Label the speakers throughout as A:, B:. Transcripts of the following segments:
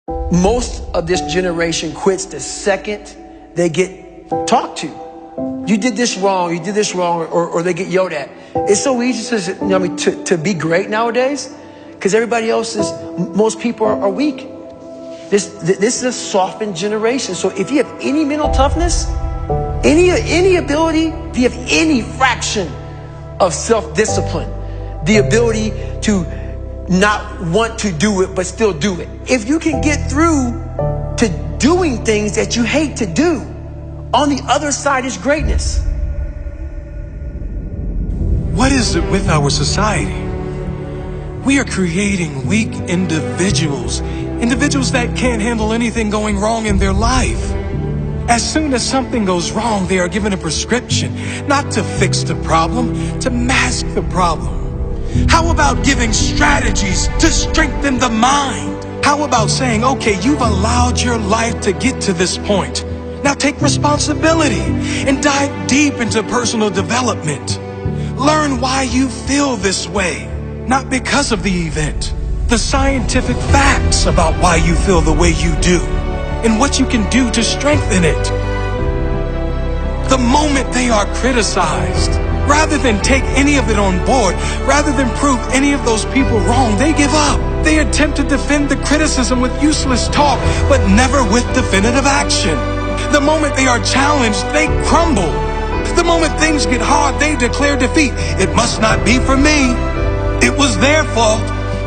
A: Most of this generation quits the second they get talked to. You did this wrong, or they get yelled at. It's so easy to be great nowadays because everybody else is, most people are weak. This is a softened generation. So if you have any mental toughness, any ability, if you have any fraction of self-discipline, the ability to not want to do it but still do it, if you can get through to doing things that you hate to do, on the other side is greatness.
B: What is it with our society? We are creating weak individuals that can't handle anything going wrong in their life. As soon as something goes wrong, they are given a prescription, not to fix the problem, to mask the problem. How about giving strategies to strengthen the mind? How about saying, okay, you've allowed your life to get to this point. Now take responsibility and dive deep into personal development. Learn why you feel this way, not because of the event. The scientific facts about why you feel the way you do and what you can do to strengthen it. The moment they are criticized, rather than take any of it on board, rather than prove any of those people wrong, they give up. They attempt to defend the criticism with useless talk, but never with definitive action. The moment they are challenged, they crumble. The moment things get hard, they declare defeat. It must not be for me. It was their fault.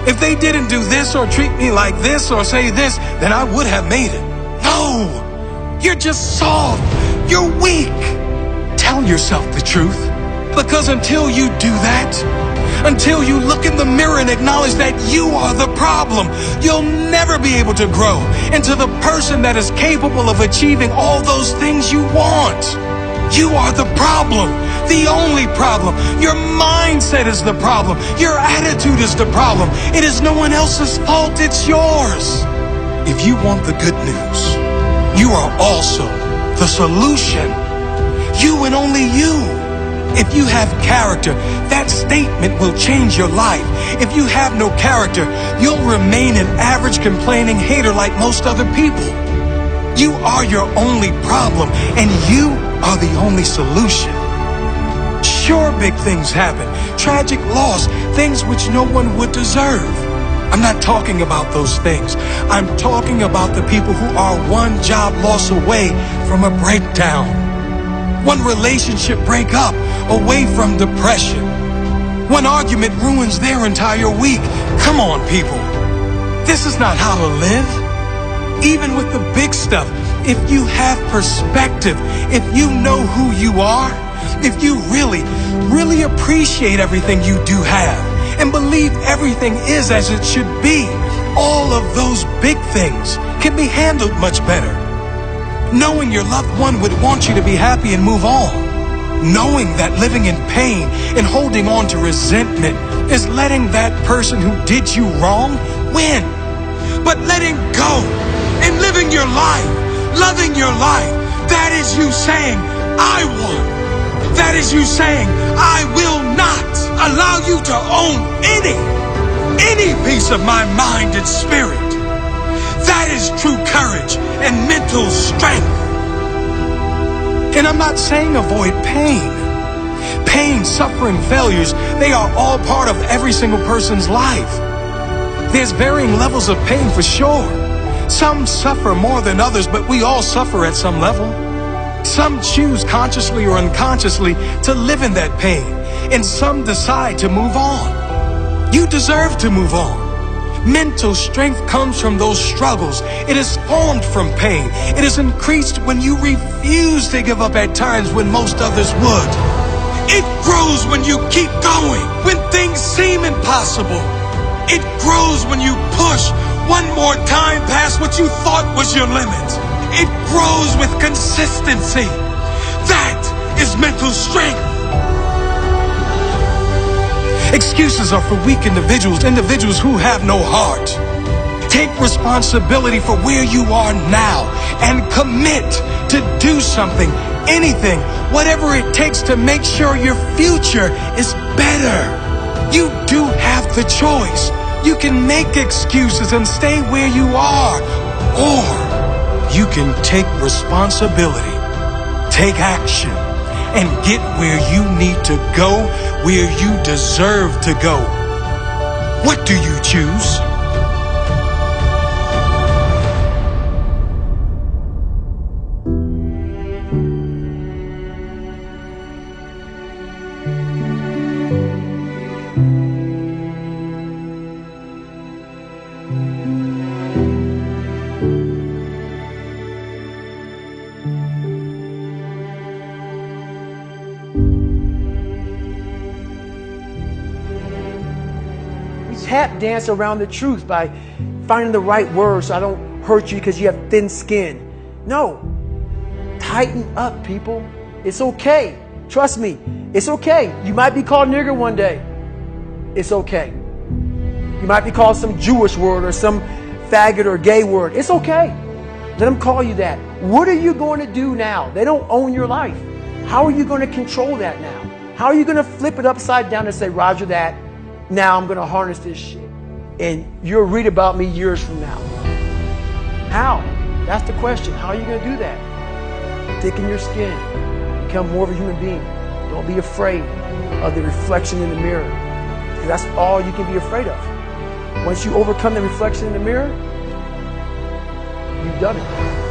B: If they didn't do this or treat me like this or say this, then I would have made it. No, you're just soft. You're weak. Tell yourself the truth. Because until you do that, until you look in the mirror and acknowledge that you are the problem, you'll never be able to grow into the person that is capable of achieving all those things you want. You are the problem, the only problem. Your mindset is the problem. Your attitude is the problem. It is no one else's fault, it's yours. If you want the good news, you are also the solution. You and only you. If you have character, that statement will change your life. If you have no character, you'll remain an average complaining hater like most other people. You are your only problem, and you are the only solution. Sure, big things happen, tragic loss, things which no one would deserve. I'm not talking about those things. I'm talking about the people who are one job loss away from a breakdown, one relationship breakup away from depression. One argument ruins their entire week. Come on, people. This is not how to live. Even with the big stuff, if you have perspective, if you know who you are, if you really appreciate everything you do have and believe everything is as it should be, all of those big things can be handled much better. Knowing your loved one would want you to be happy and move on. Knowing that living in pain and holding on to resentment is letting that person who did you wrong win. But letting go and living your life, loving your life, that is you saying, I won. That is you saying, I will not allow you to own any piece of my mind and spirit. That is true courage and mental strength. And I'm not saying avoid pain. Pain, suffering, failures, they are all part of every single person's life. There's varying levels of pain for sure. Some suffer more than others, but we all suffer at some level. Some choose consciously or unconsciously to live in that pain, and some decide to move on. You deserve to move on. Mental strength comes from those struggles. It is formed from pain. It is increased when you refuse to give up at times when most others would. It grows when you keep going, when things seem impossible. It grows when you push one more time past what you thought was your limit. It grows with consistency. That is mental strength. Excuses are for weak individuals who have no heart. Take responsibility for where you are now and commit to do something, anything, whatever it takes to make sure your future is better. You do have the choice. You can make excuses and stay where you are, Or you can take responsibility, take action, and get where you need to go, where you deserve to go. What do you choose?
A: Tap dance around the truth by finding the right words so I don't hurt you because you have thin skin. No. Tighten up, people. It's okay. Trust me. It's okay. You might be called nigger one day. It's okay. You might be called some Jewish word or some faggot or gay word. It's okay. Let them call you that. What are you going to do now? They don't own your life. How are you going to control that now? How are you going to flip it upside down and say, Roger that? Now I'm going to harness this shit. And you'll read about me years from now. How? That's the question. How are you going to do that? Thicken your skin. Become more of a human being. Don't be afraid of the reflection in the mirror. Because that's all you can be afraid of. Once you overcome the reflection in the mirror, you've done it.